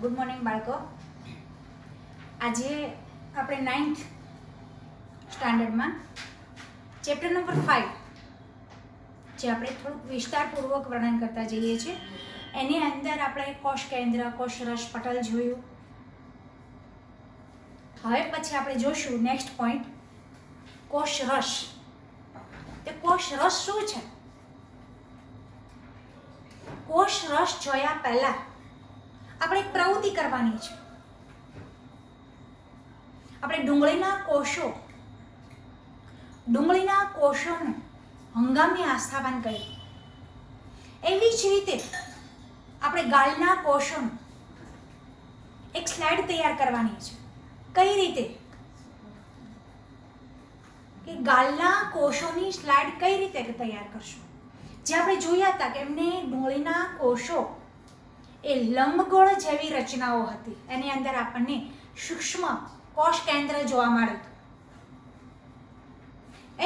Good morning બાળકો. આજે આપણે 9th સ્ટાન્ડર્ડમાં ચેપ્ટર નંબર 5 જે આપણે થોડુંક વિસ્તારપૂર્વક વર્ણન કરતા જઈએ છીએ એની અંદર આપણે કોષ કેન્દ્ર, કોષરસ પટલ જોયું. હવે પછી આપણે જોશું નેક્સ્ટ પોઈન્ટ કોષરસ. તે કોષરસ શું છે? કોષરસ જોયા પહેલા આપણે એક પ્રવૃત્તિ કરવાની છે. આપણે ડુંગળીના કોષોનું હંગામી આસ્થાપન કર્યું. એવી જ રીતે આપણે ગાલના કોષોનું એક સ્લાઇડ તૈયાર કરવાની છે. કઈ રીતે કે ગાલના કોષોની સ્લાઇડ કઈ રીતે તૈયાર કરશું? જે આપણે જોયા હતા કે એમને ડુંગળીના કોષો એ લંબગોળ જેવી રચનાઓ હતી. એની અંદર આપણને સૂક્ષ્મ કોષ કેન્દ્ર જોવા મળ્યું હતું.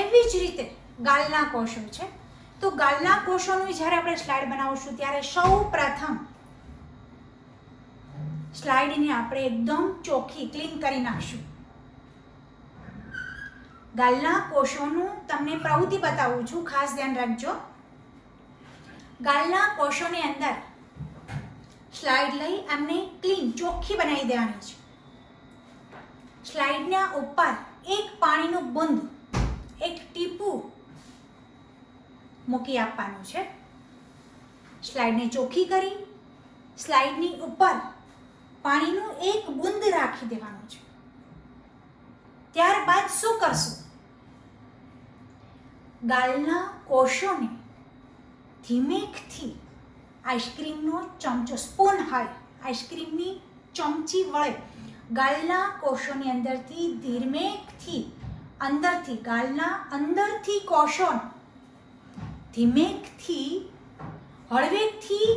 એવી જ રીતે ગાલના કોષો છે. તો ગાલના કોષોની જ્યારે આપણે સ્લાઇડ બનાવશું ત્યારે સૌ પ્રથમ સ્લાઇડને આપણે એકદમ ચોખ્ખી ક્લીન કરી નાખશું. ગાલના કોષોનું તમને પ્રવૃત્તિ બતાવું છું, ખાસ ધ્યાન રાખજો. ગાલના કોષોની અંદર સ્લાઇડ લઈ એમને ક્લીન ચોખ્ખી બનાવી દેવાની છે. સ્લાઇડના ઉપર એક પાણીનું બુંદ, એક ટીપું મૂકી આપવાનું છે. સ્લાઇડને ચોખ્ખી કરી સ્લાઇડની ઉપર પાણીનું એક બુંદ રાખી દેવાનું છે. ત્યારબાદ શું કરશું? ગાલના કોષોને ધીમેકથી આઈસ્ક્રીમનો ચમચો, સ્પૂન હોય, આઈસ્ક્રીમની ચમચી વડે ગાલના કોષોની અંદરથી ધીમેકથી ગાલના અંદરથી કોષોને ધીમેકથી હળવેકથી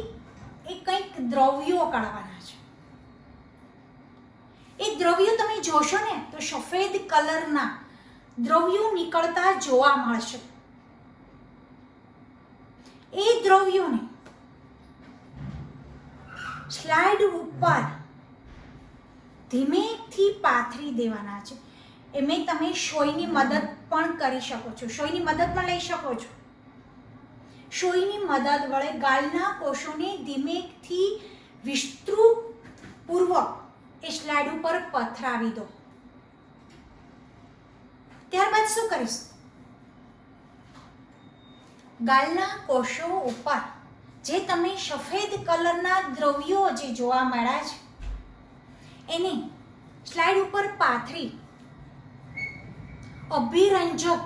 એ કંઈક દ્રવ્યો કાઢવાના છે. એ દ્રવ્યો તમે જોશો ને તો સફેદ કલરના દ્રવ્યો નીકળતા જોવા મળશે. એ દ્રવ્યોને સ્લાઇડ ઉપર ધીમેથી પાથરી દેવાના છે. એમાં તમે સોયની મદદ પણ કરી શકો છો, સોયની મદદ પણ લઈ શકો છો. સોયની મદદ વડે ગાલના કોષોને ધીમેથી વિસ્તૃતપૂર્વક એ સ્લાઇડ ઉપર પથરાવી દો. ત્યારબાદ શું કરીશ? ગાલના કોષો ઉપર જે તમે સફેદ કલરના દ્રવ્યો જે જોવા મળ્યા છે એને સ્લાઇડ ઉપર પાથરી અભિરંજક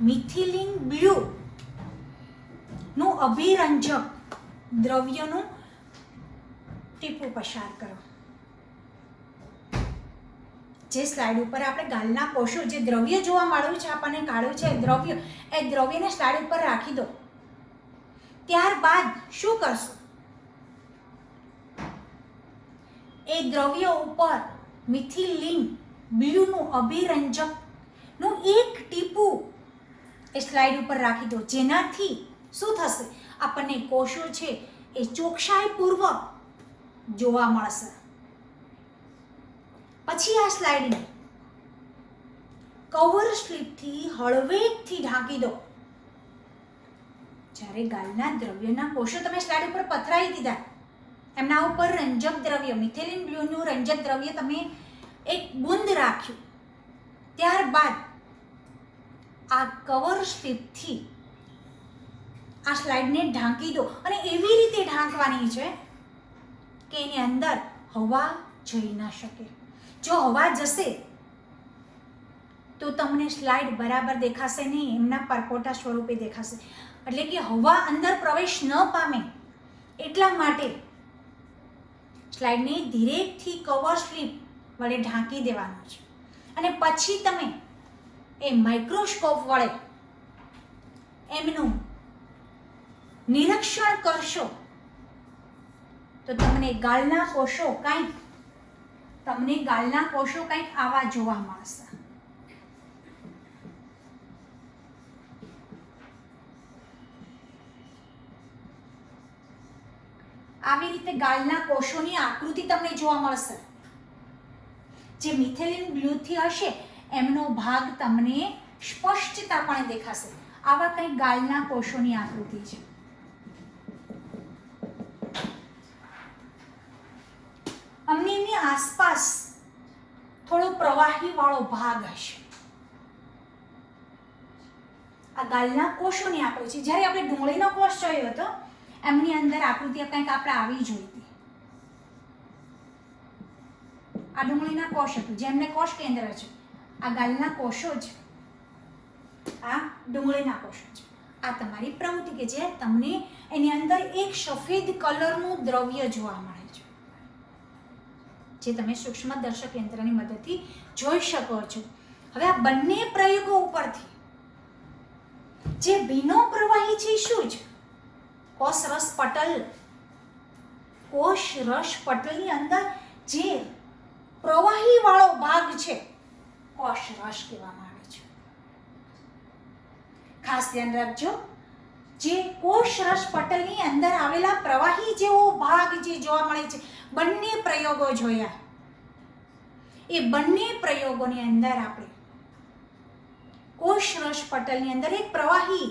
મિથિલિન બ્લુ નું અભિરંજક દ્રવ્યનું ટીપું પસાર કરો. જે સ્લાઇડ ઉપર આપણે ગાલના કોષો જે દ્રવ્ય જોવા મળ્યું છે, આપણને કાઢ્યું છે એ દ્રવ્યને સ્લાઇડ ઉપર રાખી દો. ત્યારબાદ શું કરશું? એ દ્રવ્ય ઉપર મિથિલિન બ્લુનું અભિરંજકનું એક ટીપું એ સ્લાઇડ ઉપર રાખી દો. જેનાથી શું થશે? આપણને કોષો છે એ ચોકસાઈપૂર્વક જોવા મળશે. પછી આ સ્લાઇડને કવર સ્લિપથી હળવેકથી ઢાંકી દો. જ્યારે ગાલના દ્રવ્યના કોષો તમે સ્લાઇડ ઉપર પથરાવી દીધા, એમના ઉપર રંજક દ્રવ્ય મિથિલિન બ્લુનું રંજક દ્રવ્ય તમે એક બુંદ રાખ્યું. ત્યારબાદ આ કવર સ્લિપથી આ સ્લાઇડને ઢાંકી દો. અને એવી રીતે ઢાંકવાની છે કે એની અંદર હવા જઈ ન શકે. જો હવા જશે તો તમને સ્લાઇડ બરાબર દેખાશે નહીં, એમના પરપોટા સ્વરૂપે દેખાશે. એટલે કે હવા અંદર પ્રવેશ ન પામે એટલા માટે સ્લાઇડને ધીરેથી કવર સ્લિપ વડે ઢાંકી દેવાનું છે. અને પછી તમે એ માઇક્રોસ્કોપ વડે એમનું નિરીક્ષણ કરશો તો તમને ગાલના કોષો કંઈક આવા જોવા મળશે. આવી રીતે ગાલના કોષોની આકૃતિ તમને જોવા મળશે. જે મિથેલિન બ્લુથી હશે એમનો ભાગ તમને સ્પષ્ટતાપણે દેખાશે. આવા કંઈક ગાલના કોષોની આકૃતિ છે. અમને એની આસપાસ થોડો પ્રવાહી વાળો ભાગ હશે. આ ગાલના કોષોની આકૃતિ છે. જ્યારે આપણે ડુંગળીનો કોષ જોયો હતો એમની અંદર આકૃતિ કંઈક આપણે આવી જોઈતી. આ ડુંગળીના કોષ હતું જેમને કોષ કેન્દ્ર છે. આ ગાલના કોષો છે, આ ડુંગળીના કોષો છે. આ તમારી પ્રવૃત્તિ કે જે તમને એની અંદર એક સફેદ કલરનું દ્રવ્ય જોવા મળે છે, જે તમે સૂક્ષ્મદર્શક યંત્રની મદદથી જોઈ શકો છો. હવે આ બંને પ્રયોગો ઉપરથી જે ભીનો પ્રવાહી છે શું છે? કોષ રસ પટલ. કોષ રસ પટલની અંદર જે પ્રવાહી વાળો ભાગ છે કોષ રસ કહેવામાં આવે છે. ખાસ ધ્યાન રાખજો, જે કોષ રસ પટલની અંદર આવેલા પ્રવાહી જેવો ભાગ જે જોવા મળે છે, બંને પ્રયોગો જોયા. એ બંને પ્રયોગોની અંદર આપણે કોષ રસ પટલની અંદર એક પ્રવાહી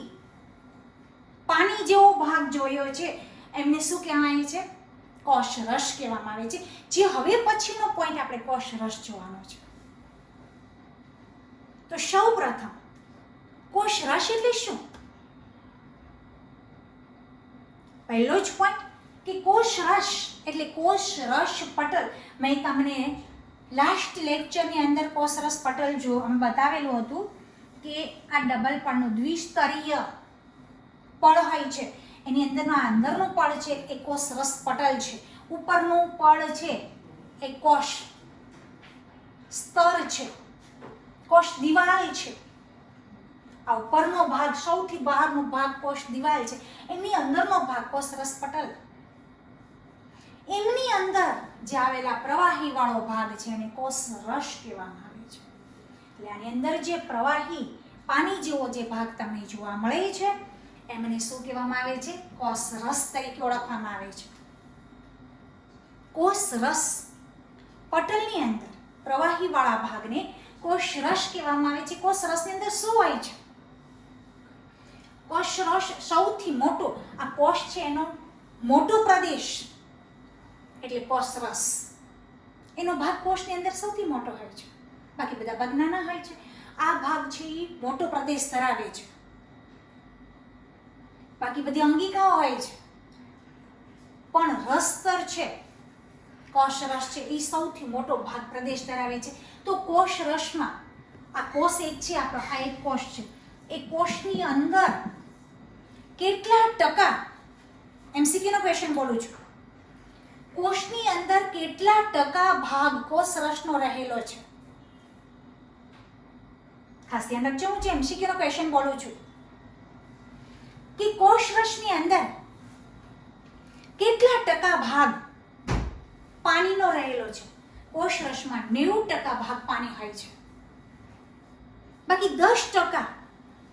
પાણી જેવો ભાગ જોયો છે. એમને શું કહેવાય છે? કોષ રસ કહેવામાં આવે છે. જે હવે પછીનો પોઈન્ટ આપણે કોષ રસ જોવાનો છે. તો સૌ પ્રથમ કોષ રસ એટલે શું? પહેલો જ પોઈન્ટ કે કોષ રસ એટલે કોષ રસ પટલ. મેં તમને લાસ્ટ લેક્ચરની અંદર કોષ રસ પટલ જો અમે બતાવેલું હતું કે આ ડબલ પડનું દ્વિસ્તરીય પડ હોય છે. એની અંદરનું પડ છે એ કોષ રસ પટલ છે. ઉપરનું પડ છે એ કોષ સ્તર છે, કોષ દિવાલ છે. આ ઉપરનો ભાગ, સૌથી બહારનો ભાગ કોષ દિવાલ છે. એની અંદરનો ભાગ કોષ રસ પટલ. એમની અંદર જે આવેલા પ્રવાહી વાળો ભાગ છે એને કોષ રસ કહેવામાં આવે છે. એટલે આની અંદર જે પ્રવાહી પાણી જેવો જે ભાગ તમને જોવા મળે છે એમને શું કહેવામાં આવે છે? કોષ રસ તરીકે ઓળખવામાં આવે છે. કોષ રસ પટલની અંદર પ્રવાહી વાળા ભાગને કોષ રસ કહેવામાં આવે છે. કોષ રસની અંદર શું હોય છે? કોષ રસ સૌથી મોટો, આ કોષ છે એનો મોટો પ્રદેશ એટલે કોષ રસ. એનો ભાગ કોષની અંદર સૌથી મોટો હોય છે, બાકી બધા ભાગ નાના હોય છે. આ ભાગ છે એ મોટો પ્રદેશ ધરાવે છે, બાકી બધી અંગિકાઓ હોય છે. પણ રસસ્તર છે, કોષ રસ છે એ સૌથી મોટો ભાગ પ્રદેશ ધરાવે છે. તો કોષ રસમાં આ કોષ એક છે, આપણો આ એક કોષ છે. એ કોષની અંદર કેટલા ટકા, MCQ નો ક્વેશ્ચન બોલું છું, કોષની અંદર કેટલા ટકા ભાગ કોષ રસનો રહેલો છે? ખાસ ધ્યાન રાખજો, હું જે MCQ નો ક્વેશ્ચન બોલું છું કે કોષ રસની અંદર કેટલા ટકા ભાગ પાણીનો રહેલો છે? કોષ રસમાં 90% ભાગ પાણી હોય છે, બાકી 10%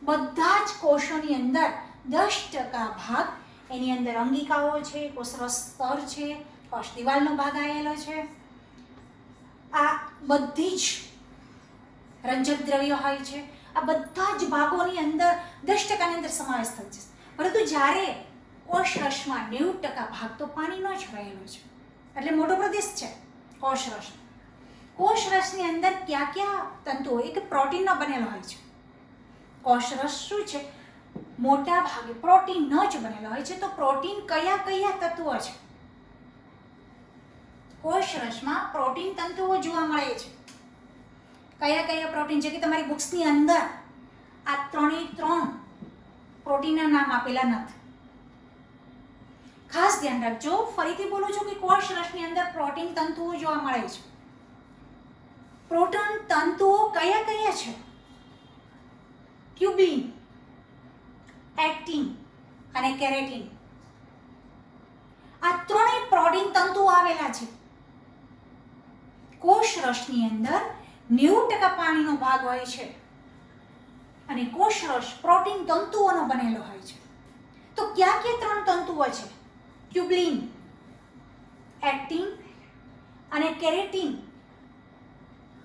બધા જ કોષોની અંદર 10% ભાગ એની અંદર અંગિકાઓ છે, કોષ રસ સ્તર છે, કોષ દિવાલનો ભાગ આવેલો છે. આ બધી જ રંજક દ્રવ્યો હોય છે. આ બધા જ ભાગોની અંદર 10% ની અંદર સમાવેશ થઈ જશે. પરંતુ જ્યારે કોષ રસમાં 90% ભાગ તો પાણીનો જ રહેલો છે, એટલે મોટો પ્રદેશ છે કોષ રસ. કોષ રસની અંદર કયા કયા તંતુઓ? એક પ્રોટીનનો બનેલો હોય છે. કોષ રસ શું છે? મોટા ભાગે પ્રોટીનનો જ બનેલો હોય છે. તો પ્રોટીન કયા કયા તત્વો છે? કોષ રસમાં પ્રોટીન તંતુઓ જોવા મળે છે. કયા કયા પ્રોટીન? જે કે તમારી બુક્સની અંદર આ 3 પ્રોટીનના નામ આપેલા નથી. ખાસ ધ્યાન રાખજો, ફરીથી બોલું છું કે કોષ રસની અંદર પ્રોટીન તંતુઓ જોવા મળે છે. પ્રોટીન તંતુઓ કયા કયા છે? ટ્યુબિન, એક્ટિન અને કેરેટિન. આ ત્રણેય પ્રોટીન તંતુઓ આવેલા છે. કોષ રસની અંદર 90% પાણીનો ભાગ હોય છે અને કોષ રસ પ્રોટીન તંતુઓનો બનેલો હોય છે. તો કયા કયા 3 તંતુઓ છે? ટ્યુબિન, એક્ટિન અને કેરેટીન,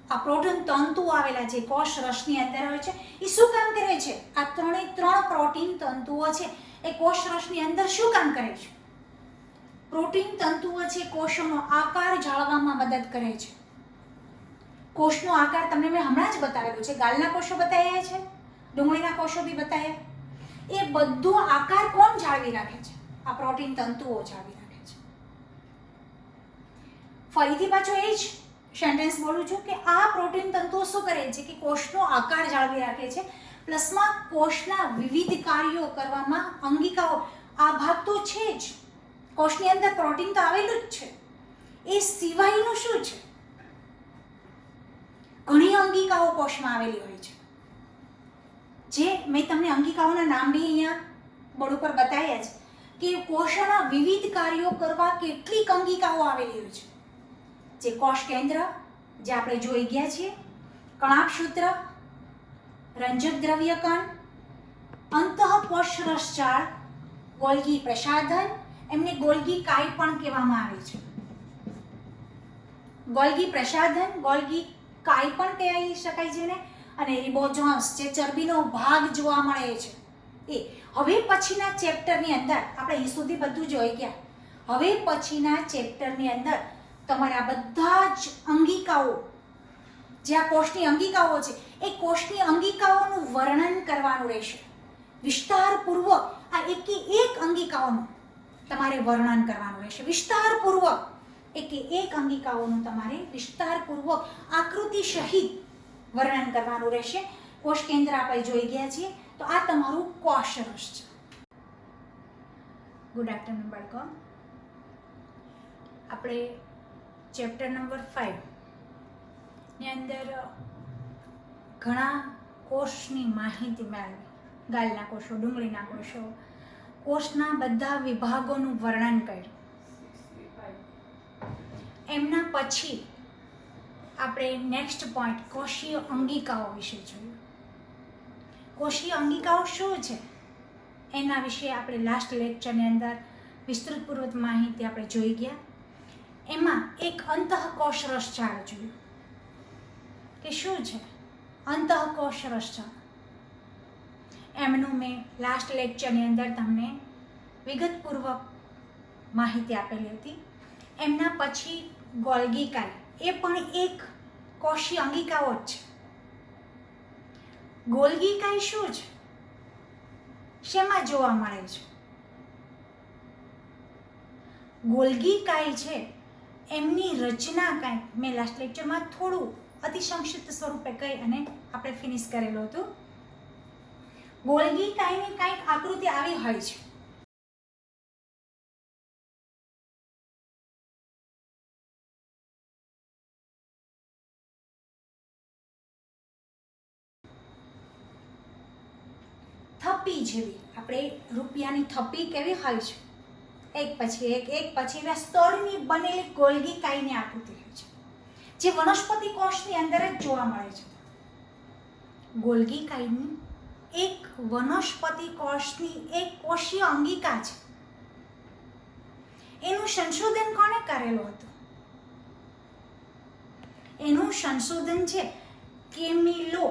આ પ્રોટીન તંતુ આવેલા જે કોષ રસની અંદર હોય છે, એ શું કામ કરે છે? આ ત્રણ પ્રોટીન તંતુઓ છે એ કોષ રસની અંદર શું કામ કરે છે? પ્રોટીન તંતુઓ છે કોષોનો આકાર જાળવવામાં મદદ કરે છે. કોષનો આકાર તમને મેં હમણાં જ બતાવેલું છે, ગાલના કોષો બતાવ્યા છે, ડુંગળીના કોષો બી બતાવ્યા. એ બધો આકાર કોણ જાળવી રાખે છે? આ પ્રોટીન તંતુઓ જાળવી રાખે છે. ફરીથી પાછો એ જ સેન્ટેન્સ બોલું છું કે આ પ્રોટીન તંતુઓ શું કરે છે કે કોષનો આકાર જાળવી રાખે છે, પ્લસમાં કોષના વિવિધ કાર્યો કરવામાં અંગિકાઓ, આ ભાગ તો છે જ, કોષની અંદર પ્રોટીન તો આવેલું જ છે. એ સિવાયનું શું છે? ઘણી અંગિકાઓ કોષમાં આવેલી હોય છે, જે મેં તમને અંગિકાઓના નામ બી અહીંયા બોર્ડ ઉપર બતાવ્યા છે કે કોષના વિવિધ કાર્યો કરવા કેટલીક અંગિકાઓ આવેલી હોય છે. જે કોષ કેન્દ્ર, જે આપણે જોઈ ગયા છીએ, કણાભસૂત્ર, રંજક દ્રવ્ય કણ, અંતઃકોષ રસજાળ, ગોલ્ગી પ્રસાધન, એમને ગોલ્ગી કાય પણ કહેવામાં આવે છે. ગોલ્ગી પ્રસાધન, ગોલ્ગી કાય પણ કહી શકાય છે ને. અને રિબોઝોમ્સ, જે ચરબીનો ભાગ જોવા મળે છે એ. હવે પછીના ચેપ્ટરની અંદર આપણે અહીં સુધી બધું જોઈ ગયા. હવે પછીના ચેપ્ટરની અંદર તમારા બધા જ અંગિકાઓ, જે આ કોષની અંગિકાઓ છે, એ કોષની અંગિકાઓનું વર્ણન કરવાનું રહેશે વિસ્તારપૂર્વક. આ એકે એક અંગિકાઓનું તમારે વર્ણન કરવાનું રહેશે વિસ્તારપૂર્વક. એકે એક અંગિકાઓનું તમારે વિસ્તારપૂર્વક આકૃતિ સહિત વર્ણન કરવાનું રહેશે. કોષ કેન્દ્ર આપણે જોઈ ગયા છીએ, તો આ તમારું કોષ રસ છે. ગુડ આફ્ટરનૂન બાળકો. આપણે ચેપ્ટર નંબર 5 ની અંદર ઘણા કોષની માહિતી મેળવી. ગાલના કોષો, ડુંગળીના કોષો, કોષના બધા વિભાગોનું વર્ણન કર્યું. એમના પછી આપણે નેક્સ્ટ પોઈન્ટ કોષીય અંગિકાઓ વિશે જોયું. કોષીય અંગિકાઓ શું છે એના વિશે આપણે લાસ્ટ લેક્ચરની અંદર વિસ્તૃતપૂર્વક માહિતી આપણે જોઈ ગયા. એમાં એક અંતઃકોષ રસજાળ જોયું કે શું છે અંતઃકોષ રસજાળ. એમનું મેં લાસ્ટ લેક્ચરની અંદર તમને વિગતપૂર્વક માહિતી આપેલી હતી. એમના પછી ગોલ્ગી કાય, એ પણ એક કોષીય અંગિકાઓ જ છે. ગોલ્ગી કાય શું છે? શેમાં જોવા મળે છે? ગોલ્ગી કાય છે એમની રચના કાંઈક મેં લાસ્ટ લેક્ચરમાં થોડું અતિ સંક્ષિપ્ત સ્વરૂપે કહી અને આપણે ફિનિશ કરેલું હતું. ગોલ્ગી કાયની કાંઈક આકૃતિ આવી હોય છે. થપ્પી જેવી, આપણે રૂપિયાની થપ્પી કેવી હોય છે, એક પછી એક પછી એવા સ્તરની બનેલી ગોલ્ગી કાયની આકૃતિ હોય છે, જે વનસ્પતિ કોષની અંદર જ જોવા મળે છે. ગોલ્ગી કાયની એક વનસ્પતિ કોષની એક કોષીય અંગિકા છે. એનું સંશોધન કોણે કરેલું હતું? એનું સંશોધન છે કેમિલો,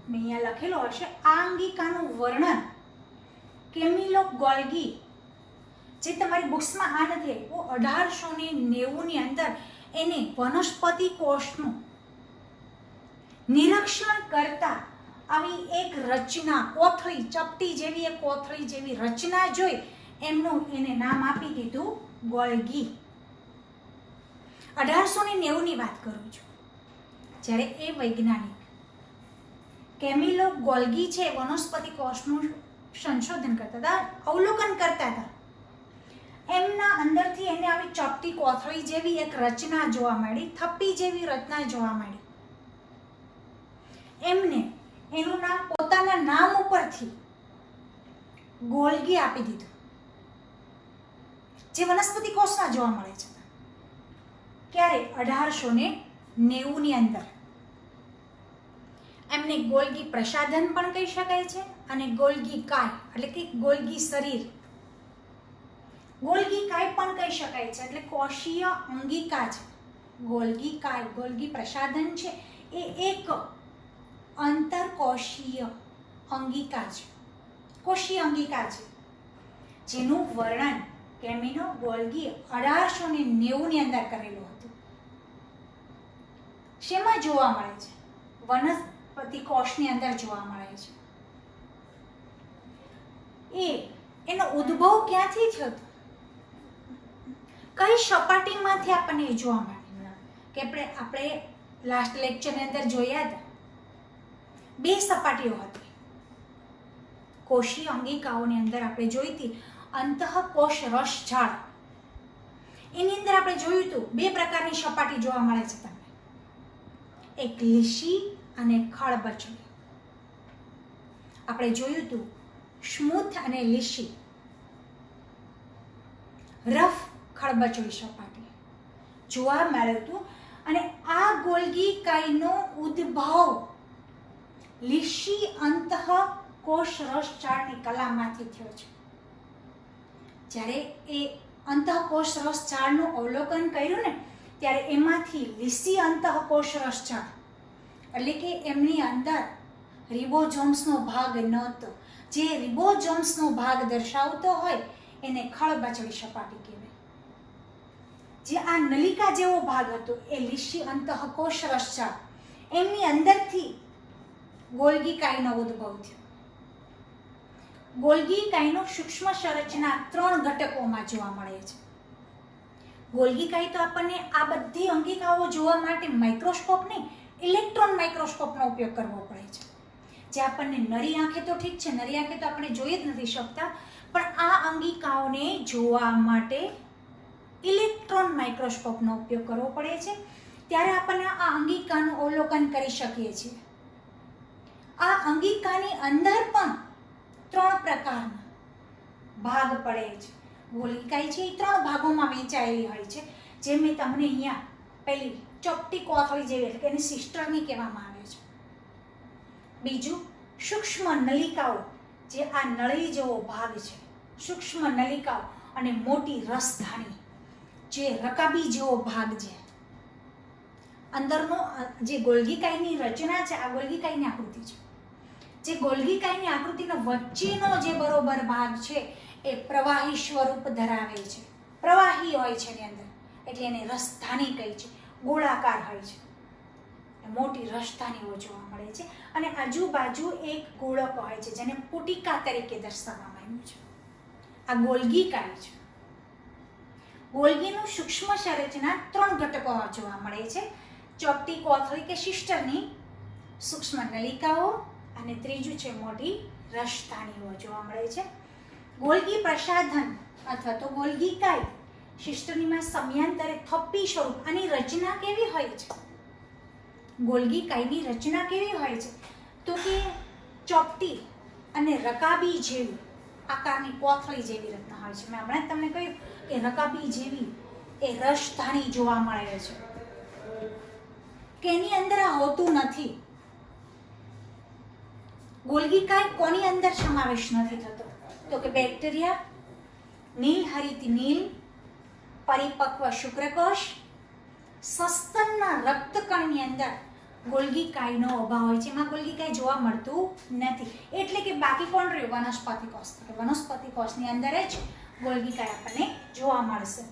મેં અહીંયા લખેલો હશે આ અંગિકાનું વર્ણન, કેમિલો ગોલ્ગી, જે તમારી બુક્સમાં આ નથી, 1890ની અંદર એને વનસ્પતિ કોષનું નિરીક્ષણ કરતા આવી એક રચના, કોથળી, ચપટી જેવી એક કોથળી જેવી રચના જોઈ એમનું એને નામ આપી દીધું ગોલ્ગી. 1890ની વાત કરું છું, જ્યારે એ વૈજ્ઞાનિક કેમિલો ગોલ્ગી છે વનસ્પતિ કોષનું સંશોધન કરતા હતા, અવલોકન કરતા હતા. એમના અંદરથી એને આવી ચપટી કોથળી જેવી એક રચના જોવા મળી, થપ્પી જેવી રચના જોવા મળી. એમને એનું નામ પોતાના નામ ઉપરથી ગોલ્ગી આપી દીધું, જે વનસ્પતિ કોષમાં જોવા મળે છે. ક્યારે? 1890ની અંદર. એમને ગોલ્ગી પ્રસાધન પણ કહી શકાય છે અને ગોલ્ગી કાય એટલે કે ગોલ્ગી શરીર ગોલ્ગી કાય પણ કહી શકાય છે, એટલે કોષીય અંગિકા છે. ગોલ્ગી કાય, ગોલ્ગી પ્રસાધન છે એ એક અંતરકોષીય અંગિકા છે, કોષીય અંગિકા છે, જેનું વર્ણન કેમિનો ગોલ્ગી 1890 ની અંદર કરેલું હતું. શેમાં જોવા મળે છે? વનસ્પતિ કોષની અંદર જોવા મળે છે. એનો ઉદ્ભવ ક્યાંથી થયો હતો? કઈ સપાટીમાંથી આપણને એ જોવા મળે કે આપણે લાસ્ટ લેક્ચરની અંદર જોયા હતા, 2 સપાટીઓ હતી કોષીય અંગિકાઓની અંદર. આપણે જોઈ હતી અંતઃકોષ રસજાળ, એની અંદર આપણે જોયું હતું 2 પ્રકારની સપાટી જોવા મળે છે તમને, એક લીસી અને ખળબચડી. આપણે જોયું હતું સ્મૂથ અને લીસી, રફ ખળબચડી સપાટી જોવા મળ્યું હતું. અને આ ગોલ્ગી કાયનો ઉદ્ભવ લીસી અંતઃકોષ રસજાળની કલામાંથી થયો છે. જ્યારે એ અંતઃકોષ રસજાળનું અવલોકન કર્યું ને, ત્યારે એમાંથી લીસી અંતઃકોષ રસજાળ, એટલે કે એમની અંદર રિબોઝોમ્સનો ભાગ નહોતો, જે રિબોઝોમ્સનો ભાગ દર્શાવતો હોય એને ખળબચડી સપાટી કહેવાય. જે આ નલિકા જેવો ભાગ હતો એ લીસી અંતઃકોષ રસજાળ, એમની અંદરથી ગોલ્ગી કાયનો ઉદ્ભવ થયો. ગોલ્ગી કાયનો સૂક્ષ્મ સંરચના 3 ઘટકોમાં જોવા મળે છે. ગોલ્ગી કાય તો આપણને આ બધી અંગિકાઓ જોવા માટે માઇક્રોસ્કોપ નહીં, ઇલેક્ટ્રોન માઇક્રોસ્કોપનો ઉપયોગ કરવો પડે છે. જે આપણને નરી આંખે તો ઠીક છે, નરી આંખે તો આપણે જોઈ જ નથી શકતા, પણ આ અંગિકાઓને જોવા માટે ઇલેક્ટ્રોન માઇક્રોસ્કોપનો ઉપયોગ કરવો પડે છે. ત્યારે આપણને આ અંગિકાનું અવલોકન કરી શકીએ છીએ. આ અંગિકાની અંદર પણ 3 પ્રકારના ભાગ પડે છે. ગોલ્ગી કાય છે એ 3 ભાગોમાં વહેંચાયેલી હોય છે, જે મેં તમને અહીંયા પહેલી ચપટી કોથળી જેવી, એટલે કે એની સિસ્ટરની કહેવામાં આવે છે. બીજું સૂક્ષ્મ નલિકાઓ, જે આ નળી જેવો ભાગ છે, સૂક્ષ્મ નલિકાઓ, અને મોટી રસધાની જે રકાબી જેવો ભાગ છે. અંદરનો જે ગોલ્ગી કાયની રચના છે, આ ગોલ્ગી કાયની આકૃતિ છે. જે ગોલ્ગી કાયની આકૃતિનો વચ્ચેનો જે બરોબર ભાગ છે એ પ્રવાહી સ્વરૂપ ધરાવે છે, પ્રવાહી હોય છે એની અંદર, એટલે એને રસધાની કહી છે. ગોળાકાર હોય છે, મોટી રસધાનીઓ જોવા મળે છે. અને આજુબાજુ એક ગોળક હોય છે, જેને પુટિકા તરીકે દર્શાવવામાં આવ્યું છે. આ ગોલ્ગી કાય છે. ગોલ્ગીનું સૂક્ષ્મ સંરચના 3 ઘટકો જોવા મળે છે: ચોકટી કોથળી કે સિસ્ટરની, સૂક્ષ્મ નલિકાઓ, અને ત્રીજું છે મોટી રસધાનીઓ જોવા મળે છે. ગોલ્ગી પ્રસાધન અથવા તો ગોલ્ગી કાય સિસ્ટરીમાં સમયાંતરે થપ્પી સ્વરૂપ. આની રચના કેવી હોય છે? ગોલ્ગી કાયની રચના કેવી હોય છે? તો કે ચોપટી અને રકાબી જેવી આકારની કોથળી જેવી રચના હોય છે. મેં હમણાં તમને કહ્યું કે રકાબી જેવી એ રસધાની જોવા મળે છે, કે એની અંદર આ હોતું નથી. ગોલ્ગી કાય કોની અંદર સમાવેશ નથી થતો? તો કે બેક્ટેરિયા, નીલહરિત નીલ, પરિપક્વ શુક્રકોષ, સસ્તનના રક્તકણની અંદર ગોલ્ગી કાયનો અભાવ હોય છે. એમાં ગોલ્ગી કાય જોવા મળતું નથી. એટલે કે બાકી કોણ રહ્યું? વનસ્પતિ કોષ. વનસ્પતિ કોષની અંદર જ ગોલ્ગી કાય આપણને જોવા મળશે.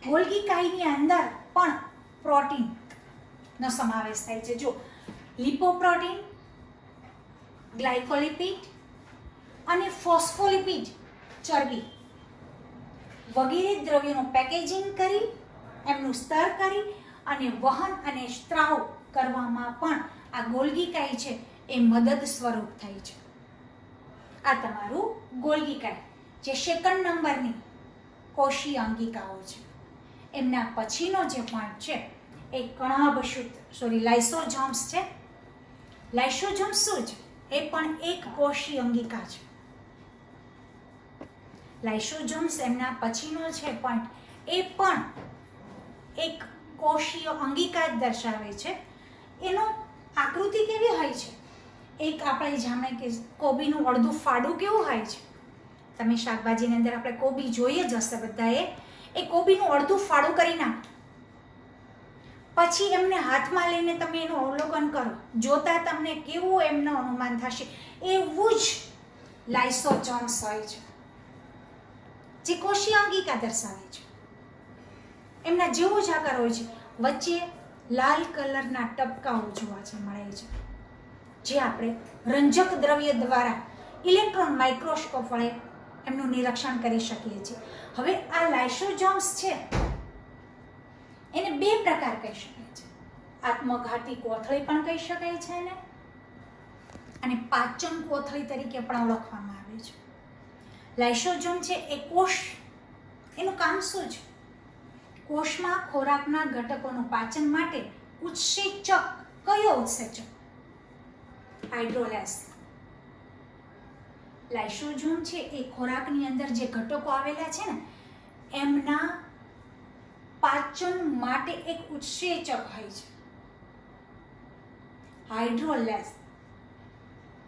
ગોલ્ગી કાયની અંદર પણ પ્રોટીનનો સમાવેશ થાય છે. જો લિપોપ્રોટીન, ગ્લાયકોલિપિડ અને ફોસ્ફોલિપિડ ચરબી વગેરે દ્રવ્યોનું પેકેજિંગ કરી, એમનું સ્તર કરી અને વહન અને સ્ત્રાવ કરવામાં પણ આ ગોલ્ગી કાય છે એ મદદ સ્વરૂપ થાય છે. આ તમારું ગોલ્ગી કાય, જે સેકન્ડ નંબરની કોષીય અંગિકાઓ છે. એમના પછીનો જે પોઈન્ટ છે એ લાઇસોઝોમ્સ છે. લાઇસોઝોમ્સ શું છે? એ પણ એક કોષીય અંગિકા છે. લાઇસોઝોમ્સ એમના પછીનો છે પોઈન્ટ, એ પણ એક કોષીય અંગિકા જ દર્શાવે છે. એનો આકૃતિ કેવી હોય છે? એક આપણે જાણે કે કોબીનું અડધું ફાડું કેવું હોય છે, તમે શાકભાજીની અંદર આપણે કોબી જોઈએ જ હશે બધાએ, એ કોબીનું અડધું ફાળું કરી નાખો, પછી એમને હાથમાં લઈને તમે એનું અવલોકન કરો, જોતા તમને કેવું એમનું અનુમાન થશે. એવું જ લાઇસોસોમ્સ હોય છે જે કોષીય અંગિકા દર્શાવે છે. એમના જેવો જ આકાર હોય છે, વચ્ચે લાલ કલરના ટપકાઓ જોવા છે મળે છે, જે આપણે રંજક દ્રવ્ય દ્વારા ઇલેક્ટ્રોન માઇક્રોસ્કોપ વડે એમનું નિરીક્ષણ કરી શકીએ છીએ. હવે આ લાઇસોસોમ્સ છે એને બે પ્રકાર કહી શકાય છે. આત્મઘાતી કોથળી પણ કહી શકાય છે એને, અને પાચન કોથળી તરીકે પણ ઓળખવામાં આવે છે. લાઇસોસોમ છે એ કોષ, એનું કામ શું છે? કોષમાં ખોરાકના ઘટકોનું પાચન માટે ઉત્સેચક, કયો ઉત્સેચક? હાઇડ્રોલેઝ. લાઇસોસોમ છે એ ખોરાકની અંદર જે ઘટકો આવેલા છે ને એમના પાચન માટે એક ઉત્સેચક હોય છે. હાઇડ્રોલેઝ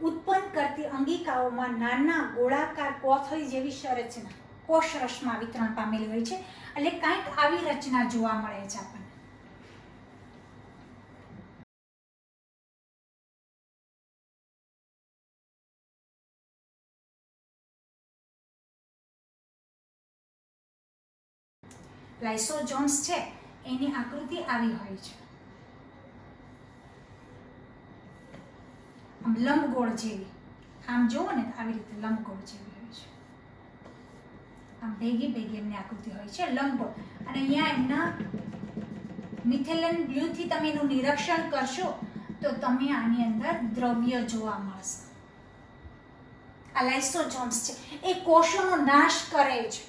ઉત્પન્ન કરતી અંગિકાઓમાં નાના ગોળાકાર કોથળી જેવી સંરચના કોષરસમાં વિતરણ પામેલી હોય છે, એટલે કંઈક આવી રચના જોવા મળે છે આપણને. લાઇસોસોમ્સ છે એની આકૃતિ આવી હોય છે, આમ લંબગોળ જેવી. આમ જુઓ ને આવી રીતે લંબગોળ જેવી હોય છે, આમ ભેગી ભેગી એમની આકૃતિ હોય છે લંબગોળ. અને અહીંયા એમના મિથેલિન બ્લૂથી તમે એનું નિરીક્ષણ કરશો તો તમે આની અંદર દ્રવ્ય જોવા મળશે. આ લાઇસોસોમ્સ છે એ કોષોનો નાશ કરે છે.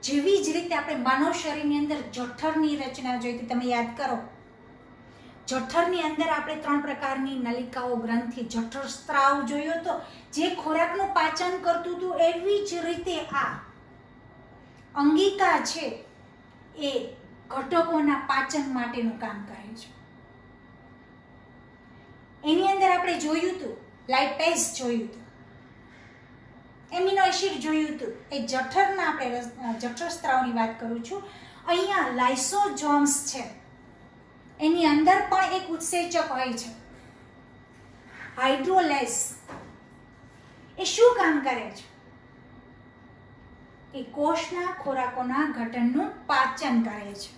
જેવી જ રીતે આપણે માનવ શરીરની અંદર જઠરની રચના જોઈ હતી, તમે યાદ કરો. જઠરની અંદર આપણે 3 પ્રકારની નલિકાઓ, ગ્રંથિ, જઠર સ્ત્રાવ જોયો હતો જે ખોરાકનું પાચન કરતું હતું. એવી જ રીતે આ અંગિકા છે એ ઘટકોના પાચન માટેનું કામ કરે છે. એની અંદર આપણે જોયું હતું લાઇપેઝ જોયું હતું, એમિનો એસિડ જોયું હતું. એ જઠરના આપણે જઠર સ્ત્રાવની વાત કરું છું. અહીંયા લાઇસોસોમ્સ છે એની અંદર પણ એક ઉત્સેચક હોય છે, હાઇડ્રોલેઝ. એ શું કામ કરે છે? એ કોષના ખોરાકોના ઘટનનું પાચન કરે છે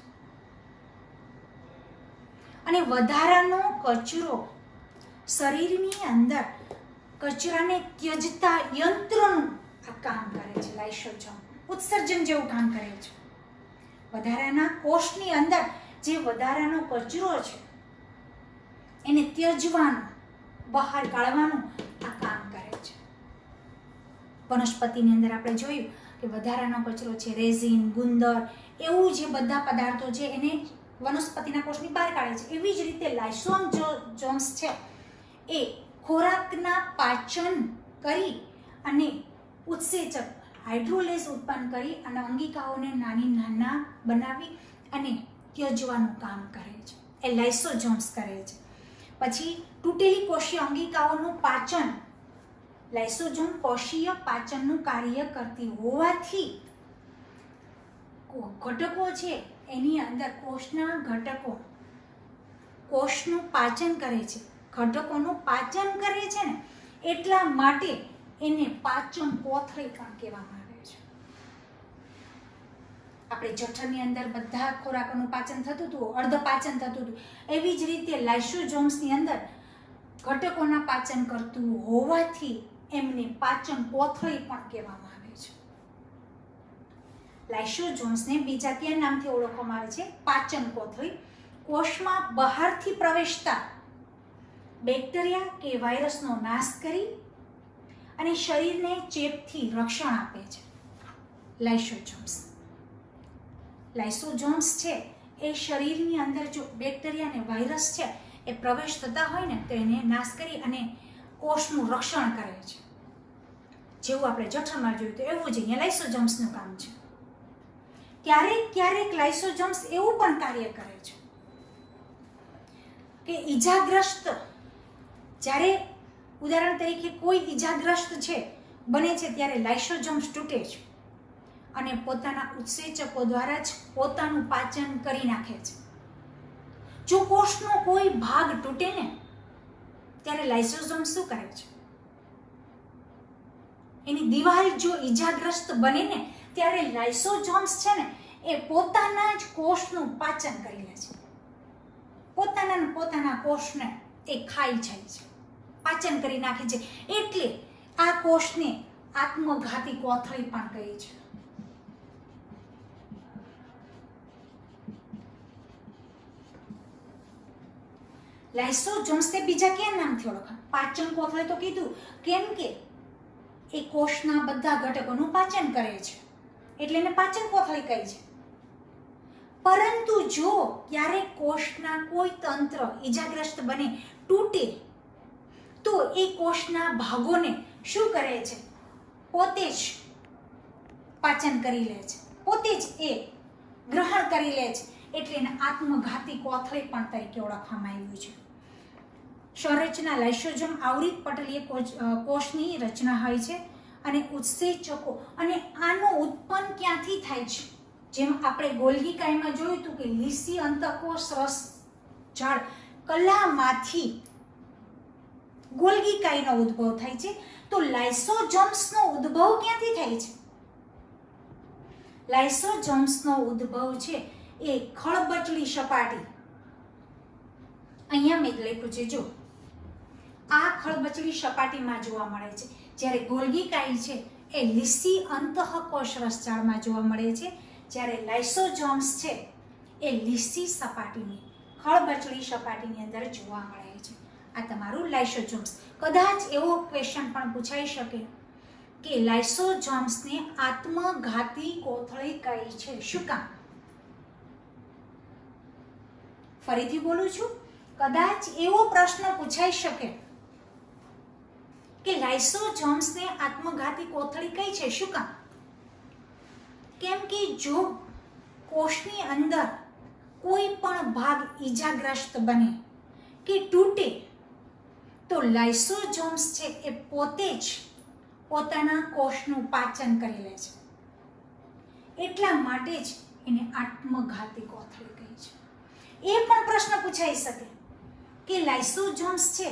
અને વધારાનો કચરો શરીરની અંદર કચરાને ત્યજતા યંત્રનું આ કામ કરે છે. લાઇસોસોમ ઉત્સર્જન જેવું કામ કરે છે. વધારાના કોષની અંદર જે વધારાનો કચરો છે એને ત્યજવાનું, બહાર કાઢવાનું આ કામ કરે છે. વનસ્પતિની અંદર આપણે જોયું કે વધારાનો કચરો છે, રેઝિન, ગુંદર, એવું જે બધા પદાર્થો છે એને વનસ્પતિના કોષની બહાર કાઢે છે. એવી જ રીતે લાઇસોસોમ્સ છે એ ખોરાકના પાચન કરી અને ઉત્સેચક હાઇડ્રોલેઝ ઉત્પન્ન કરી અને અંગિકાઓને નાના બનાવી અને ત્યજવાનું કામ કરે છે. એ લાઇસોસોમ્સ કરે છે. પછી તૂટેલી કોષીય અંગિકાઓનું પાચન, લાઇસોસોમ કોષીય પાચનનું કાર્ય કરતી હોવાથી ઘટકો છે એની અંદર કોષના ઘટકો કોષનું પાચન કરે છે, ઘટકોનું પાચન કરે છે ને એટલા માટે એને પાચન કોથળી પણ કહેવામાં આવે છે. આપણે જઠરની અંદર બધા ખોરાકોનું પાચન થતું હતું, અર્ધ પાચન થતું હતું. એવી જ રીતે લાઇસોસોમ્સની અંદર ઘટકોના પાચન કરતું હોવાથી એમને પાચન કોથળી પણ કહેવામાં આવે છે. લાઇસોસોમ્સને બીજા કયા નામથી ઓળખવામાં આવે છે? પાચન કોથળી. કોષમાં બહારથી પ્રવેશતા બેક્ટેરિયા કે વાયરસનો નાશ કરી અને શરીરને ચેપથી રક્ષણ આપે છે. લાઇસોસોમ્સ છે એ શરીરની અંદર જો બેક્ટેરિયા અને વાયરસ છે એ પ્રવેશ થતા હોય ને તો એને નાશ કરી અને કોષનું રક્ષણ કરે છે. જેવું આપણે જઠરમાં જોયું તો એવું જ અહીંયા લાઇસોસોમ્સનું કામ છે. ક્યારેક લાઇસોસોમ્સ એવું પણ કાર્ય કરે છે કે ઈજાગ્રસ્ત, જ્યારે ઉદાહરણ તરીકે કોઈ ઈજાગ્રસ્ત છે, બને છે ત્યારે લાઇસોસોમ્સ તૂટે છે અને પોતાના ઉત્સેચકો દ્વારા જ પોતાનું પાચન કરી નાખે છે. જો કોષનો કોઈ ભાગ તૂટે ને ત્યારે લાઇસોસોમ શું કરે છે? એની દિવાલ જો ઈજાગ્રસ્ત બને ને ત્યારે લાઇસોસોમ્સ છે ને એ પોતાના જ કોષનું પાચન કરી લે છે. પોતાના કોષને એ ખાઈ જાય છે, પાચન કરી નાખે છે. એટલે આ કોષને આત્મઘાતી કોથળી પણ કહે છે. લાઇસોસોમ્સ તે બીજા કેમ નામથી ઓળખાય? પાચન કોથળી તો કીધું, કેમ કે એ કોષના બધા ઘટકોનું પાચન કરે છે એટલે એને પાચન કોથળી કહે છે. પરંતુ જો ક્યારેક કોષના કોઈ તંત્ર ઈજાગ્રસ્ત બને, તૂટે, તો એ કોષના ભાગોને શું કરે છે? પોતે જ પાચન કરી લે છે, પોતે જ એ ગ્રહણ કરી લે છે. એટલે એને આત્મઘાતી કોથળી પણ તરીકે ઓળખવામાં આવ્યું છે. સંરચના લાઇસોસોમ આવૃત પટલીય કોષની રચના હોય છે અને ઉત્સેચકો, અને આનો ઉત્પન્ન ક્યાંથી થાય છે? જેમ આપણે ગોલ્ગી કાયમાં જોયું હતું કે લીસી અંતઃકોષ રસ ઝાડ કલામાંથી ગોલ્ગી કાયનો ઉદ્ભવ થાય છે. તો લાઇસોસોમ્સનો ઉદ્ભવ ક્યાંથી થાય છે? લાઇસોસોમ્સનો ઉદ્ભવ છે એ ખળબચડી સપાટી, અહીંયા મેં લખ્યું છે, જો આ ખળબચડી સપાટીમાં જોવા મળે છે. જ્યારે ગોલ્ગી કાય છે એ લીસી અંતઃકોષ રસજાળમાં જોવા મળે છે, જ્યારે લાઇસોસોમ્સ છે એ લીસી સપાટીની ખળબચડી સપાટીની અંદર જોવા મળે છે. આ તમારું લાઇસોસોમ્સ. કદાચ એવો ક્વેશ્ચન પણ પૂછાઈ શકે કે લાઇસોસોમ્સને આત્મઘાતી કોથળી કહી છે, શું કામ? ફરીથી બોલું છું, કદાચ એવો પ્રશ્ન પૂછાઈ શકે કે લાઇસોસોમ્સને આત્મઘાતી કોથળી કઈ છે, શું કામ? કેમ કે જો કોષની અંદર કોઈ પણ ભાગ ઈજાગ્રસ્ત બને કે તૂટે તો લાઇસોસોમ્સ છે એ પોતે જ પોતાના કોષનું પાચન કરી લે છે. એટલા માટે જ એને આત્મઘાતી કોથળી કહે છે. એ પણ પ્રશ્ન પૂછાઈ શકે કે લાઇસોસોમ્સ છે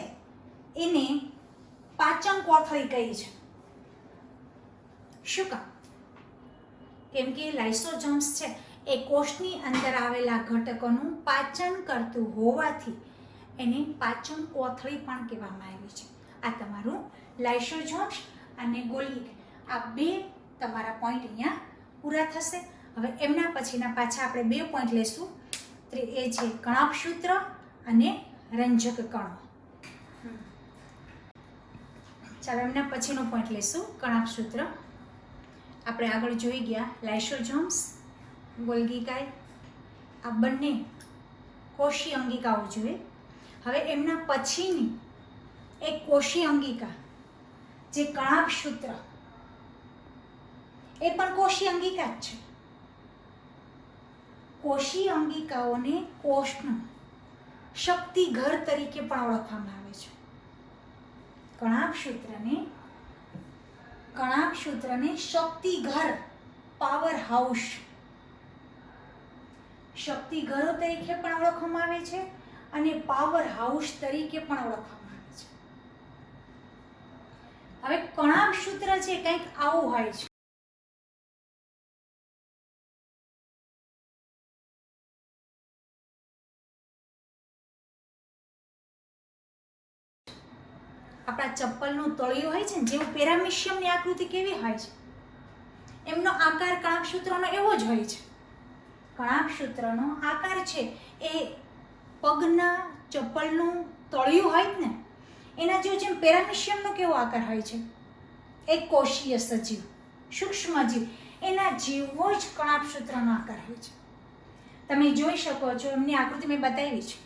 એને પાચન કોથળી કહી છે, શું કામ? કેમ કે લાઇસોસોમ્સ છે એ કોષની અંદર આવેલા ઘટકોનું પાચન કરતું હોવાથી એને પાચન કોથળી પણ કહેવામાં આવી છે. આ તમારું લાઇસોસોમ્સ અને ગોલ્ગી, આ બે તમારા પોઈન્ટ અહીંયા પૂરા થશે. હવે એમના પછીના પાછા આપણે બે પોઈન્ટ લેશું, એ છે કણાભસૂત્ર અને રંજક કણો. ચાલો એમના પછીનો પોઈન્ટ લેશું, કણાભસૂત્ર. આપણે આગળ જોઈ ગયા લાઇસોસોમ્સ, ગોલ્ગી કાય, આ બંને કોષી અંગિકાઓ જોઈએ. હવે એમના પછીની એક કોષી અંગિકા જે કણાભસૂત્ર, એ પણ કોષી અંગિકા જ છે. કોષી અંગિકાઓને કોષનું શક્તિઘર તરીકે પણ ઓળખવામાં આવે છે. કણાભસૂત્રને શક્તિઘર, પાવર હાઉસ, શક્તિઘરો તરીકે પણ ઓળખવામાં આવે છે અને પાવર હાઉસ તરીકે પણ ઓળખવામાં આવે છે. હવે કણાભસૂત્ર છે કંઈક આવું હોય છે. આપણા ચપ્પલનું તળિયું હોય છે ને, જેવું પેરામિશિયમની આકૃતિ કેવી હોય છે, એમનો આકાર કણાભસૂત્રનો એવો જ હોય છે. કણાભસૂત્રનો આકાર છે એ પગના ચપ્પલનું તળિયું હોય ને એના જેવું, જેમ પેરામિશિયમનો કેવો આકાર હોય છે, એક કોષીય સજીવ, સૂક્ષ્મ જીવ, એના જેવો જ કણાભસૂત્રનો આકાર હોય છે. તમે જોઈ શકો છો, એમની આકૃતિ મેં બતાવી છે.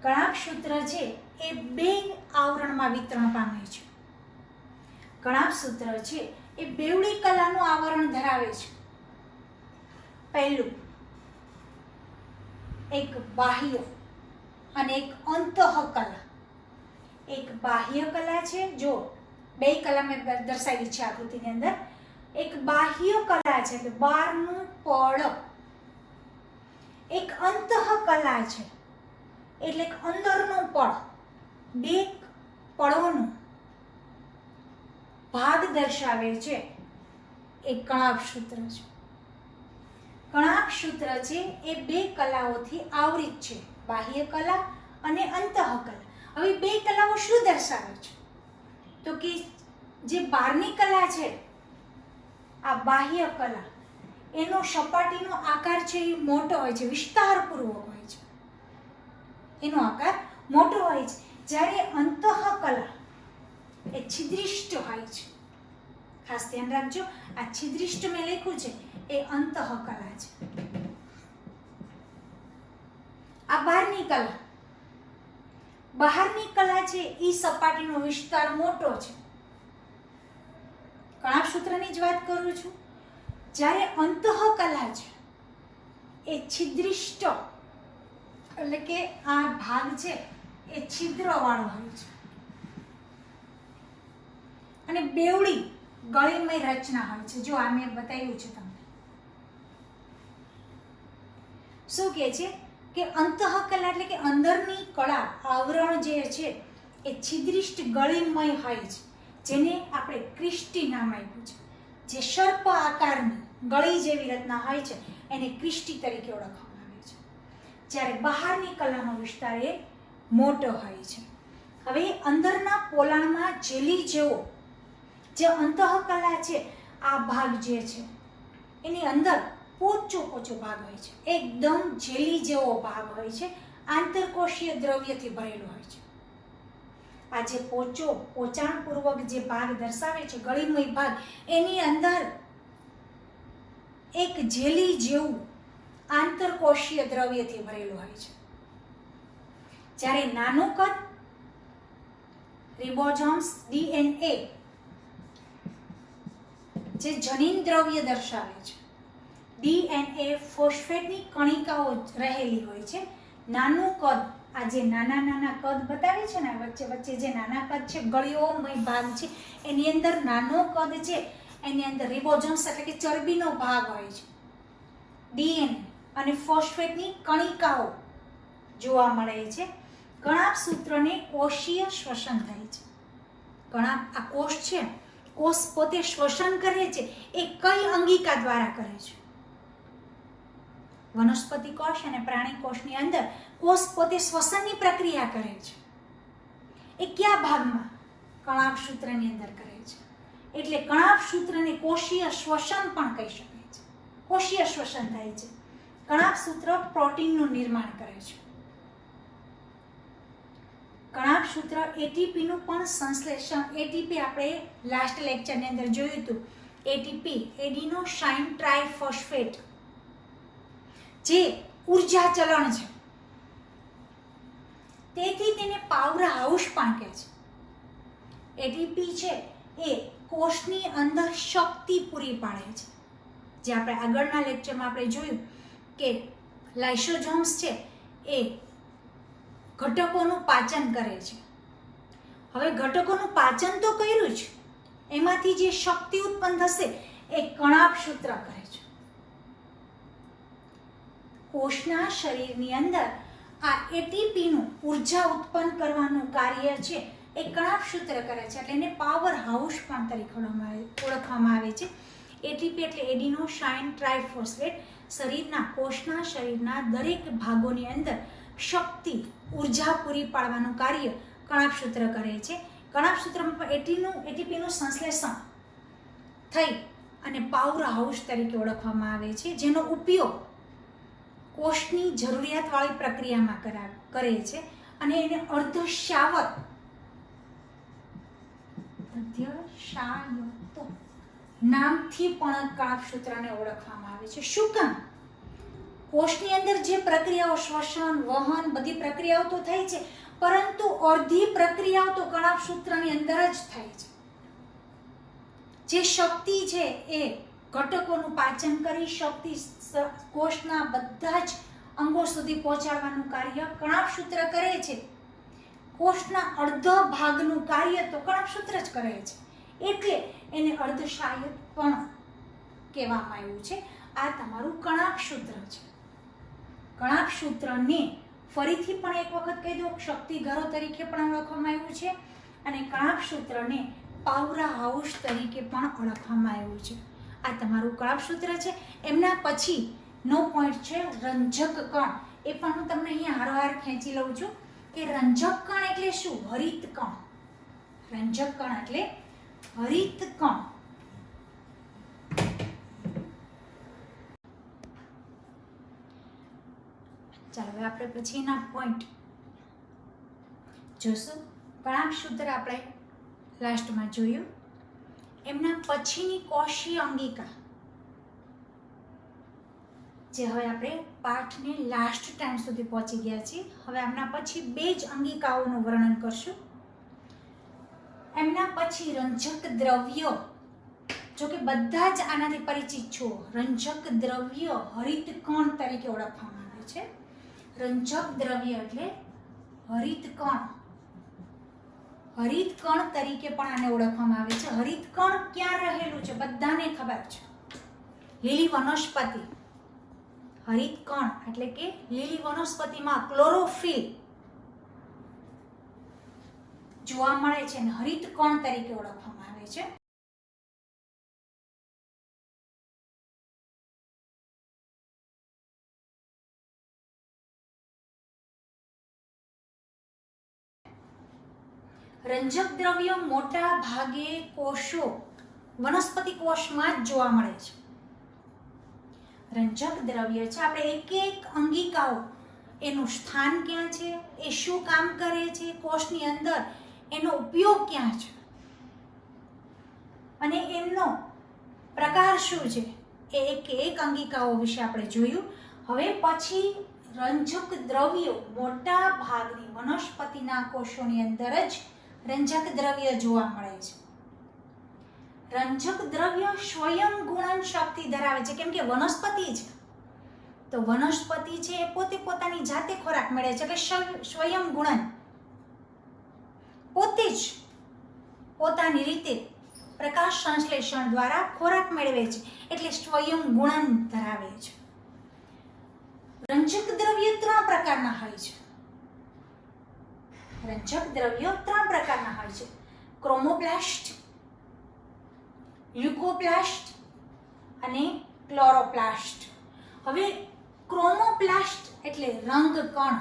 કણાભસૂત્ર છે એ બે આવરણમાં વિતરણ પામે છે. કણાભસૂત્ર છે એ બેવડી કલાનું આવરણ ધરાવે છે. પહેલું એક બાહ્ય અને એક અંતઃકલા. એક બાહ્ય કલા છે, જો બે કલા મેં દર્શાવી છે આકૃતિની અંદર. એક બાહ્ય કલા છે એટલે બહારનું પડ, એક અંતઃ કલા છે એટલે અંદરનું પડ. બે પળોનો ભાગ દર્શાવે છે એ કણાભ સૂત્ર છે. કણાભ સૂત્ર છે એ બે કલાઓથી આવૃત છે, બાહ્ય કલા અને અંતઃ કલા. હવે બે કલાઓ શું દર્શાવે છે તો કે જે બહારની કલા છે આ બાહ્ય કલા, એનો સપાટીનો આકાર છે એ મોટો હોય છે, વિસ્તારપૂર્વક હોય છે, એનો આકાર મોટો હોય છે. જ્યારે અંતઃ કલા એ છિદ્રિષ્ટ હોય છે. ખાસ ધ્યાન રાખજો, આ છિદ્રિષ્ટ મેં લખ્યું છે એ અંતઃ કલા છે. આ બહારની કલા, બહારની કલા છે એ સપાટીનો વિસ્તાર મોટો છે. કણાભ સૂત્રની જ વાત કરું છું. જ્યારે અંતઃ કલા છે એ છિદ્રિષ્ટ એટલે કે આ ભાગ છે એ છિદ્રવાળો હોય છે અને બેવડી ગળીમય રચના હોય છે. જો આ મેં બતાવ્યું છે તમને. શું કહે છે કે અંતઃ કલા એટલે કે અંદરની કળા, આવરણ જે છે એ છિદ્રિષ્ટ ગળીમય હોય છે, જેને આપણે ક્રિષ્ટી નામ આપ્યું છે. જે સર્પ આકારની ગળી જેવી રચના હોય છે એને ક્રિષ્ટી તરીકે ઓળખવામાં આવે છે. જ્યારે બહારની કલાનો વિસ્તાર એ મોટો હોય છે. હવે અંદરના પોલાણમાં જેલી જેવો જે અંતઃ કલા છે, આ ભાગ જે છે એની અંદર પોચો ભાગ હોય છે, એકદમ જેલી જેવો ભાગ હોય છે, આંતરકોષીય દ્રવ્યથી ભરેલો હોય છે. આ જે પોચાણપૂર્વક જે ભાગ દર્શાવે છે, ગળીમય ભાગ, એની અંદર એક જેલી જેવું આંતરકોષીય દ્રવ્યથી ભરેલું હોય છે. જ્યારે નાનું કદ, રિબોઝોમ્સ, DNA જે જનીન દ્રવ્ય દર્શાવે છે, DNA ફોસ્ફેટની કણિકાઓ રહેલી હોય છે. નાનું કદ, આ જે નાના કદ બતાવે છે ને વચ્ચે જે નાના કદ છે, ગળીઓમય ભાગ છે, એની અંદર નાનો કદ છે, એની અંદર રિબોઝોમ્સ એટલે કે ચરબીનો ભાગ હોય છે, DNA અને ફોસ્ફેટની કણિકાઓ જોવા મળે છે. કણાભ સૂત્રને કોષીય શ્વસન થાય છે. કણાભ આ કોષ છે, કોષ પોતે શ્વસન કરે છે એ કઈ અંગિકા દ્વારા કરે છે? વનસ્પતિ કોષ અને પ્રાણી કોષની અંદર કોષ પોતે શ્વસનની પ્રક્રિયા કરે છે. એ કયા ભાગમાં? કણાભ સૂત્રની અંદર કરે છે. એટલે કણાભ સૂત્રને કોષીય શ્વસન પણ કહી શકાય છે. કોષીય શ્વસન થાય છે. કણાભ સૂત્ર પ્રોટીનનું નિર્માણ કરે છે. કણાભ સૂત્ર એટીપીનું પણ સંશ્લેષણ, એટીપી આપણે લાસ્ટ લેક્ચરની અંદર જોયું હતું, એટીપી એડિનોસાઇન ટ્રાઇફોસ્ફેટ જે ઉર્જા ચલણ છે, તેથી તેને પાવર હાઉસ પણ કહે છે. એટીપી છે એ કોષની અંદર શક્તિ પૂરી પાડે છે. જે આપણે આગળના લેક્ચરમાં આપણે જોયું કે લાઇસોઝોમ્સ છે એ ઘટકોનું પાચન કરે છે. હવે ઘટકોનું પાચન તો કર્યું છે, એમાંથી જે શક્તિ ઉત્પન્ન થશે એ કણાભ સૂત્ર કરે છે. કોષના શરીરની અંદર આ એટીપીનું ઉર્જા ઉત્પન્ન કરવાનું કાર્ય છે એ કણાભ સૂત્ર કરે છે. એટલે એને પાવર હાઉસ પણ તરીકે ઓળખવામાં આવે છે. એટીપી એટલે એડિનોસાઇન ટ્રાઇફોસ્ફેટ કોષના શરીરના દરેક ભાગોની અંદર શક્તિ, ઉર્જા પૂરી પાડવાનું કાર્ય કણાભ સૂત્ર કરે છે. કણાભ સૂત્રમાં એટીપીનું સંશ્લેષણ થઈ અને પાવર હાઉસ તરીકે ઓળખવામાં આવે છે, જેનો ઉપયોગ કોષની જરૂરિયાતવાળી પ્રક્રિયામાં કરે છે અને એને અર્ધસ્રાવક નામથી પણ કણાભ સૂત્રને ઓળખવામાં આવે છે. શું કામ? કોષની અંદર જે પ્રક્રિયાઓ, શ્વસન, વહન, બધી પ્રક્રિયાઓ તો થાય છે, પરંતુ અડધી પ્રક્રિયાઓ તો કણાભ સૂત્રની અંદર જ થાય છે. જે શક્તિ છે એ ઘટકોનું પાચન કરી શક્તિ કોષના બધા જ અંગો સુધી પહોંચાડવાનું કાર્ય કણાભ સૂત્ર કરે છે. કોષના અડધા ભાગનું કાર્ય તો કણાભ સૂત્ર જ કરે છે. એટલે એને અર્ધસહાયક કણ કહેવામાં આવ્યું છે. આ તમારું કણાક સૂત્ર છે. કણાક સૂત્રને ફરીથી પણ એક વખત કહી દો, શક્તિઘરો તરીકે પણ ઓળખવામાં આવ્યું છે અને કણાક સૂત્રને પાવર હાઉસ તરીકે પણ ઓળખવામાં આવ્યું છે. આ તમારું કણાક સૂત્ર છે. એમના પછીનો પોઈન્ટ છે રંજક કણ. એ પણ હું તમને અહીંયા હારોહાર ખેંચી લઉં છું કે રંજક કણ એટલે શું? હરિત કણ. રંજક કણ એટલે હરિત કણ. ચાલો હવે આપણે પછીના પોઈન્ટ જોશું. કણાક સૂત્ર આપણે લાસ્ટમાં જોયું. એમના પછીની કોષીય અંગિકા, જે હવે આપણે પાઠને લાસ્ટ ટાઈમ સુધી પહોંચી ગયા છીએ. હવે એમના પછી 2 જ અંગિકાઓનું વર્ણન કરશું. એમના પછી રંજક દ્રવ્ય, જો કે બધા જ આનાથી પરિચિત છો. રંજક દ્રવ્ય હરિત કણ તરીકે ઓળખવામાં આવે છે. રંજક દ્રવ્ય એટલે હરિત કણ. હરિત કણ તરીકે પણ આને ઓળખવામાં આવે છે. હરિત કણ ક્યાં રહેલું છે? બધાને ખબર છે, લીલી વનસ્પતિ. હરિત કણ એટલે કે લીલી વનસ્પતિમાં ક્લોરોફિલ જોવા મળે છે અને હરિત કણ તરીકે ઓળખવામાં આવે છે. રંજક દ્રવ્ય મોટા ભાગે કોષો, વનસ્પતિ કોષમાં જ જોવા મળે છે. રંજક દ્રવ્ય છે, આપણે એક એક અંગિકાઓ, એનું સ્થાન ક્યાં છે, એ શું કામ કરે છે, કોષની અંદર એનો ઉપયોગ ક્યાં છે અને એમનો પ્રકાર શું છે, એ એક એક અંગિકાઓ વિશે આપણે જોયું. હવે પછી રંજક દ્રવ્યો મોટા ભાગની વનસ્પતિના કોષોની અંદર જ રંજક દ્રવ્ય જોવા મળે છે. રંજક દ્રવ્ય સ્વયં ગુણન શક્તિ ધરાવે છે, કેમ કે વનસ્પતિ છે તો વનસ્પતિ છે એ પોતે પોતાની જાતે ખોરાક મેળવે છે, એટલે સ્વયં ગુણન, પોતે જ પોતાની રીતે પ્રકાશ સંશ્લેષણ દ્વારા ખોરાક મેળવે છે, એટલે સ્વયં ગુણન ધરાવે છે. રંજક દ્રવ્ય 3 પ્રકારના હોય છે. રંજક દ્રવ્યો 3 પ્રકારના હોય છે: ક્રોમોપ્લાસ્ટ, લ્યુકોપ્લાસ્ટ અને ક્લોરોપ્લાસ્ટ. હવે ક્રોમોપ્લાસ્ટ એટલે રંગકણ.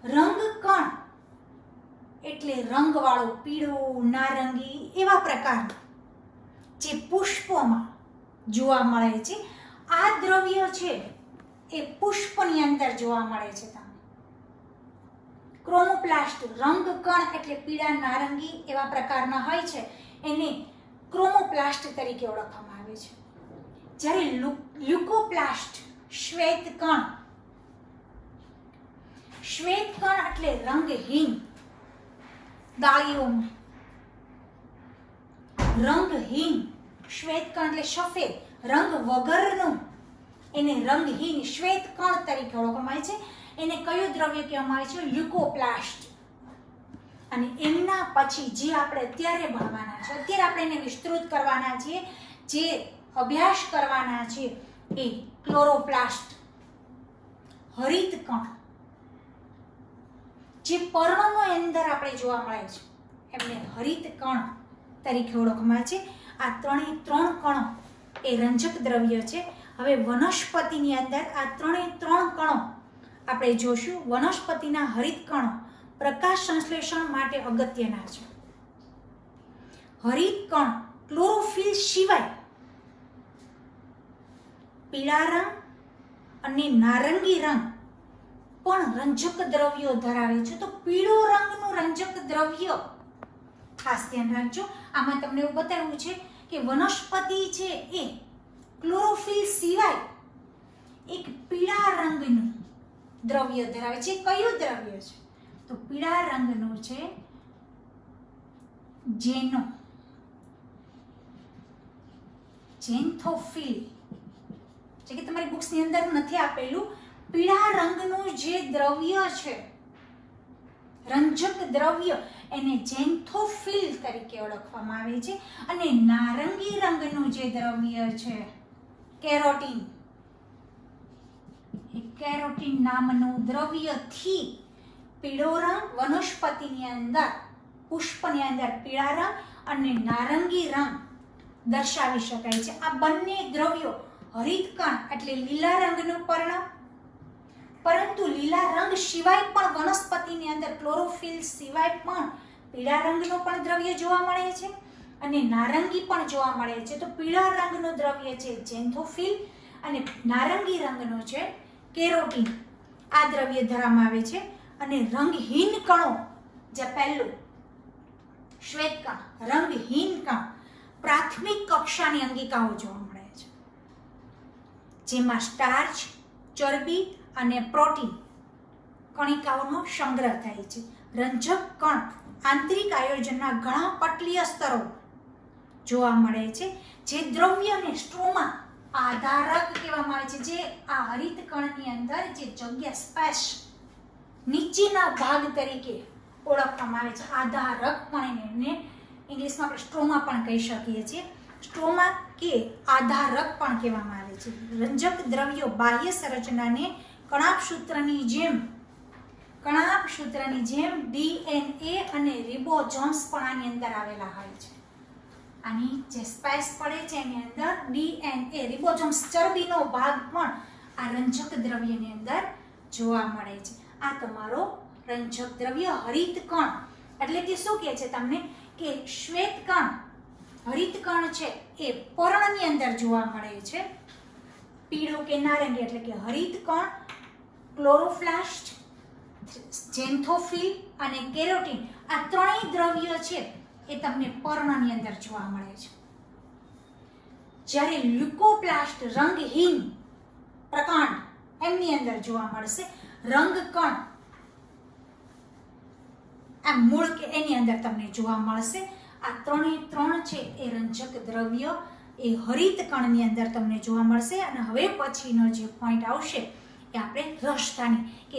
રંગકણ એટલે રંગવાળો, પીળો, નારંગી એવા પ્રકારના જે પુષ્પોમાં જોવા મળે છે. આ દ્રવ્ય છે એ પુષ્પની અંદર જોવા મળે છે. ક્રોમોપ્લાસ્ટ રંગકણ એટલે પીળા, નારંગી એવા પ્રકારના હોય છે, એને ક્રોમોપ્લાસ્ટ તરીકે ઓળખવામાં આવે છે. જ્યારે લ્યુકોપ્લાસ્ટ શ્વેતકણ. શ્વેતકણ એટલે રંગહીન, દાળીઓમાં રંગહીન. શ્વેતકણ એટલે સફેદ, રંગ વગરનું, એને રંગહીન શ્વેતકણ તરીકે ઓળખવામાં આવે છે. એને કયું દ્રવ્ય કહેવામાં આવે છે? લ્યુકોપ્લાસ્ટ. અને એમના પછી જે આપણે અત્યારે ભણવાના છે, અત્યારે આપણે એને વિસ્તૃત કરવાના છીએ, જે અભ્યાસ કરવાના છે, એ ક્લોરોપ્લાસ્ટ, હરિતકણ, જે પર્ણનો અંદર આપણે જોવા મળે છે, એમને હરિતકણ તરીકે ઓળખવામાં છે. આ 3 કણો એ રંજક દ્રવ્ય છે. હવે વનસ્પતિની અંદર આ 3 કણો આપણે જોશું. વનસ્પતિના હરિતકણો પ્રકાશ સંશ્લેષણ માટે અગત્યના છે. હરિતકણ ક્લોરોફિલ સિવાય પીળા રંગ અને નારંગી રંગ પણ રંજક દ્રવ્યો ધરાવે છે. તો પીળો રંગનું રંજક દ્રવ્ય ખાસ ધ્યાન રાખજો. આમાં તમને એવું બતાવ્યું છે કે વનસ્પતિ છે એ ક્લોરોફિલ સિવાય એક પીળા રંગનું દ્રવ્ય ધરાવે છે. કયું દ્રવ્ય છે? તો પીળા રંગનું છે ઝેન્થોફિલ. જે કે તમારી બુક્સની અંદર નથી આપેલું. પીળા રંગનું જે દ્રવ્ય છે, રંજક દ્રવ્ય, એને ઝેન્થોફિલ તરીકે ઓળખવામાં આવે છે. અને નારંગી રંગનું જે દ્રવ્ય છે કેરોટીન, એ કેરોટીન નામનું દ્રવ્યથી પીળો રંગ વનસ્પતિની અંદર, પુષ્પની અંદર પીળા રંગ અને નારંગી રંગ દર્શાવી શકાય છે. આ બંને દ્રવ્યો હરિતકણ એટલે લીલા રંગનું પર્ણ, પરંતુ લીલા રંગ સિવાય પણ વનસ્પતિની અંદર ક્લોરોફિલ સિવાય પણ પીળા રંગનું પણ દ્રવ્ય જોવા મળે છે અને નારંગી પણ જોવા મળે છે. તો પીળા રંગનું દ્રવ્ય છે ઝેન્થોફિલ અને નારંગી રંગનું છે કેરોટીન. આ દ્રવ્ય ધરાવવામાં આવે છે. અને રંગહીન કણો, જે પહેલું શ્વેત કણ, રંગહીન કણ પ્રાથમિક કક્ષાની અંગિકાઓ જોવા મળે છે, જેમાં સ્ટાર્ચ, ચરબી અને પ્રોટીન કણિકાઓનો સંગ્રહ થાય છે. રંજક કણ આંતરિક આયોજનના ઘણા પટલીય સ્તરો જોવા મળે છે, જે દ્રવ્યને સ્ટ્રોમા આધારક કહેવામાં આવે છે. જે આ હરિત કણની અંદર જે જગ્યા સ્પેસ નીચેના ભાગ તરીકે ઓળખવામાં આવે છે, આધારક પણ એને ઇંગ્લિશમાં આપણે સ્ટ્રોમા પણ કહી શકીએ છીએ. સ્ટ્રોમા કે આધારક પણ કહેવામાં આવે છે. રંજક દ્રવ્યો બાહ્ય સંરચનાને કણાભસૂત્રની જેમ ડીએનએ અને રિબોઝોમ્સ પણ આની અંદર આવેલા હોય છે. આની જે સ્પેસ પડે છે એની અંદર ડીએનએ, રિબોઝોમ્સ, ચરબીનો ભાગ પણ આ રંજક દ્રવ્યની અંદર જોવા મળે છે. આ તમારો રંજક દ્રવ્ય હરિત કણ એટલે કે શું કહે છે તમને કે શ્વેત કણ, હરિત કણ છે એ પર્ણની અંદર જોવા મળે છે. પીળો કે નારંગી એટલે કે હરિત કણ, ક્લોરોપ્લાસ્ટ, ઝેન્થોફિલ અને કેરોટીન, આ ત્રણેય દ્રવ્ય છે એ તમને પર્ણની અંદર જોવા મળે છે. જ્યારે લ્યુકોપ્લાસ્ટ રંગહીન પ્રકાંડ એમની અંદર જોવા મળશે. રંગકણ આ મૂળ કે એની અંદર તમને જોવા મળશે. આ ત્રણ છે એ રંજક દ્રવ્ય એ હરિત કણની અંદર તમને જોવા મળશે. અને હવે પછીનો જે પોઈન્ટ આવશે એ આપણે રસધાની કે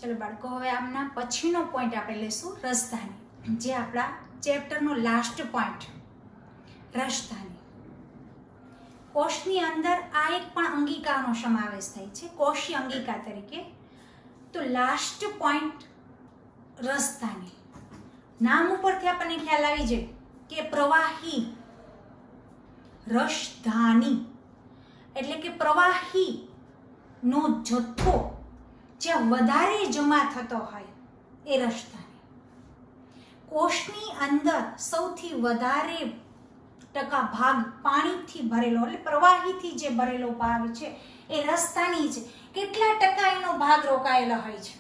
ચલો બાળકો, હવે આમના પછીનો પોઈન્ટ આપણે લઈશું રસધાની, જે આપણા ચેપ્ટરનો લાસ્ટ પોઈન્ટ. રસધાની કોષની અંદર આ એક પણ અંગિકાનો સમાવેશ થાય છે, કોષીય અંગિકા તરીકે. તો લાસ્ટ પોઈન્ટ રસધાની, નામ ઉપરથી આપણને ખ્યાલ આવી જાય કે પ્રવાહી રસધાની એટલે કે પ્રવાહી નો જથ્થો જ્યાં વધારે જમા થતો હોય એ રસધાની. કોષની અંદર સૌથી વધારે ટકા ભાગ પાણીથી ભરેલો એટલે પ્રવાહીથી જે ભરેલો ભાગ છે એ રસધાની છે. કેટલા ટકા એનો ભાગ રોકાયેલો હોય છે?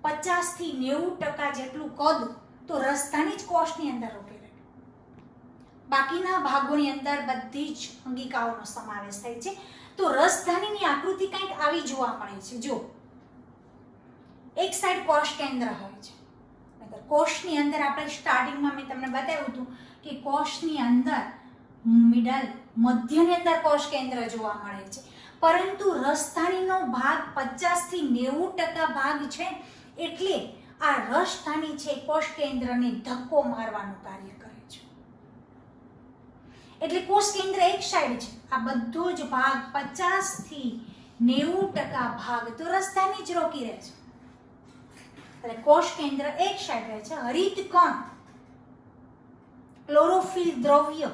50 થી 90% જેટલું કદ તો રસધાની જ કોષની અંદર રોકેલું. બાકીના ભાગોની અંદર બધી જ અંગિકાઓનો સમાવેશ થાય છે. તો રસધાનીની આકૃતિ કંઈક આવી જોવા મળે છે. જો એક સાઈડ કોષ કેન્દ્ર હોય છે. કોષની અંદર આપણે સ્ટાર્ટિંગમાં મેં તમને બતાવ્યું હતું કે કોષની અંદર મધ્યની અંદર કોષ કેન્દ્ર જોવા મળે છે. પરંતુ રસધાનીનો ભાગ 50 થી 90% ભાગ છે. એટલે આ રસધાની છે કોષ કેન્દ્રને ધક્કો મારવાનું કાર્ય કરે છે. એટલે કોષ કેન્દ્ર એક સાઈડ છે, આ બધો જ ભાગ 50 થી 90% ભાગ તો રસધાની જ રોકી રહે છે. એટલે કોષ કેન્દ્ર એક સાઈડ રહે છે. હરિત કણ, ક્લોરોફિલ દ્રવ્ય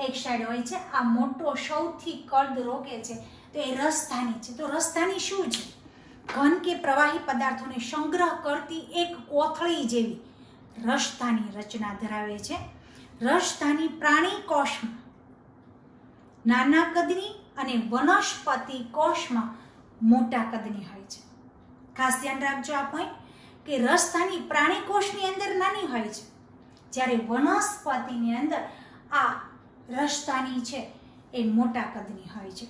એક સાઈડ હોય છે. આ મોટો સૌથી કદ રોકે છે તો એ રસધાની છે. તો રસધાની શું છે? ઘન કે પ્રવાહી પદાર્થોને સંગ્રહ કરતી એક કોથળી જેવી રસધાની રચના ધરાવે છે. રસધાની પ્રાણી કોષમાં નાના કદની અને વનસ્પતિ કોષમાં મોટા કદની હોય છે. ખાસ ધ્યાન રાખજો આ પોઈન્ટ કે રસધાની પ્રાણી કોષની અંદર નાની હોય છે, જ્યારે વનસ્પતિની અંદર આ રસધાની છે એ મોટા કદની હોય છે.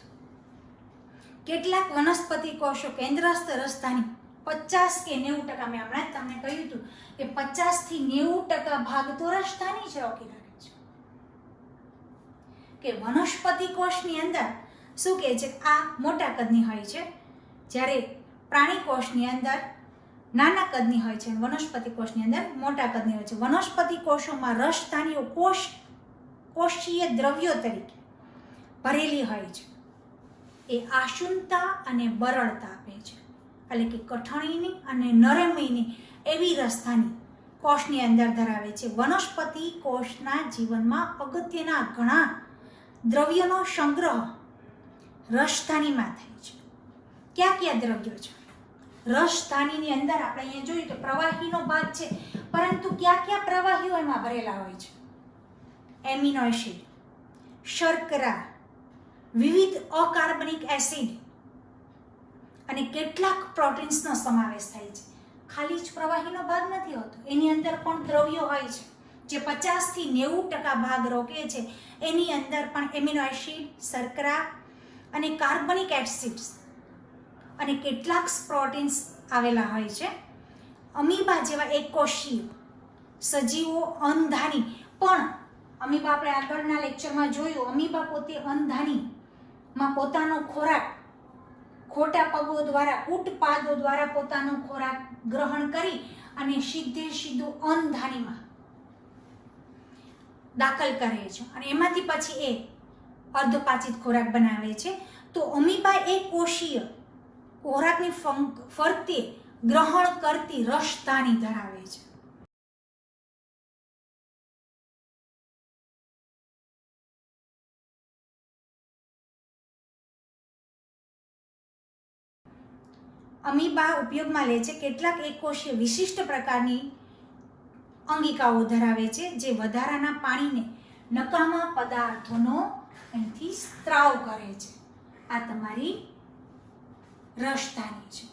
કેટલાક વનસ્પતિ કોષો કેન્દ્રસ્થ રસધાની 50 કે 90%, મેં હમણાં જ તમને કહ્યું હતું કે 50 થી 90% ભાગ તો રસધાની જ રોકી રાખે છે. કે વનસ્પતિ કોષની અંદર શું કહે છે? આ મોટા કદની હોય છે. જ્યારે પ્રાણી કોષની અંદર નાના કદની હોય છે, વનસ્પતિ કોષની અંદર મોટા કદની હોય છે. વનસ્પતિ કોષોમાં રસધાનીઓ કોષીય દ્રવ્યો તરીકે ભરેલી હોય છે. એ આશુનતા અને બરડતા આપે છે, એટલે કે કઠણીની અને નરમીની એવી રસધાની કોષની અંદર ધરાવે છે. વનસ્પતિ કોષના જીવનમાં અગત્યના ઘણા દ્રવ્યોનો સંગ્રહ રસધાનીમાં થાય છે. કયા કયા દ્રવ્યો છે રસધાનીની અંદર? આપણે અહીંયા જોયું તો પ્રવાહીનો ભાગ છે, પરંતુ કયા કયા પ્રવાહીઓ એમાં ભરેલા હોય છે? એમિનો એસિડ, શર્કરા, વિવિધ અકાર્બનિક એસિડ અને કેટલાક પ્રોટીન્સનો સમાવેશ થાય છે. ખાલી જ પ્રવાહીનો ભાગ નથી હોતો, એની અંદર પણ દ્રવ્યો હોય છે જે 50 થી 90% ભાગ રોકે છે. એની અંદર પણ એમિનો એસિડ, શર્કરા અને કાર્બનિક એસિડ્સ અને કેટલાક પ્રોટીન્સ આવેલા હોય છે. અમીબા જેવા એકકોષીય સજીવો અંધાની પણ, અમીબા આપણે આગળના લેક્ચરમાં જોયું, અમીબા પોતે અંધાનીમાં પોતાનો ખોરાક ખોટા પગો દ્વારા, ઉટપાદો દ્વારા પોતાનો ખોરાક ગ્રહણ કરી અને સીધું અંધાનીમાં દાખલ કરે છે અને એમાંથી પછી એ અર્ધપાચિત ખોરાક બનાવે છે. તો અમીબા એ કોષીય ખોરાકની ફરતે ગ્રહણ કરતી રસધાની ધરાવે છે. અમીબા ઉપયોગમાં લે છે કેટલાક એકકોષીય વિશિષ્ટ પ્રકારની અંગિકાઓ ધરાવે છે જે વધારાના પાણીને નકામા પદાર્થોનો અહીંથી સ્ત્રાવ કરે છે. આ તમારી રસધાની છે.